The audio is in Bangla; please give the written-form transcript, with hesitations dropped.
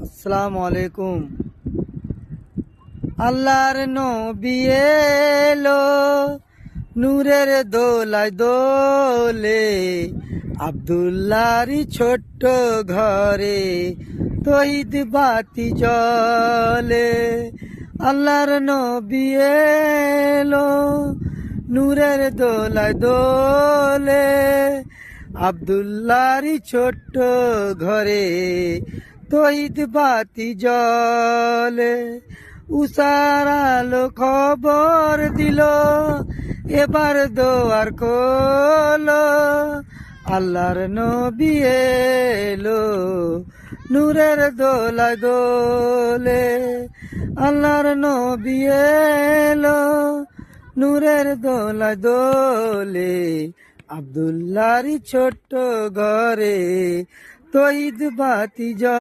আসসালামু আলাইকুম। আল্লাহর নবী এলো নূরের দোলায় দোলে, আব্দুল্লাহর ছোট্ট ঘরে তহিদ বাতি জ্বলে। আল্লাহর নবী এলো নূরের দোলায় দোলে, আব্দুল্লাহর ছোট্ট ঘরে তহিদ বাতি জ্বলে। উষার আলো খবর দিল এবার দোয়ার খোলো, আল্লাহর নবী এলো নূরের দোলায় দোলে। আল্লাহর নবী এলো নূরের দোলায় দোলে, আব্দুল্লাহর ছোট্ট ঘরে তহিদ বাতি জ্বলে।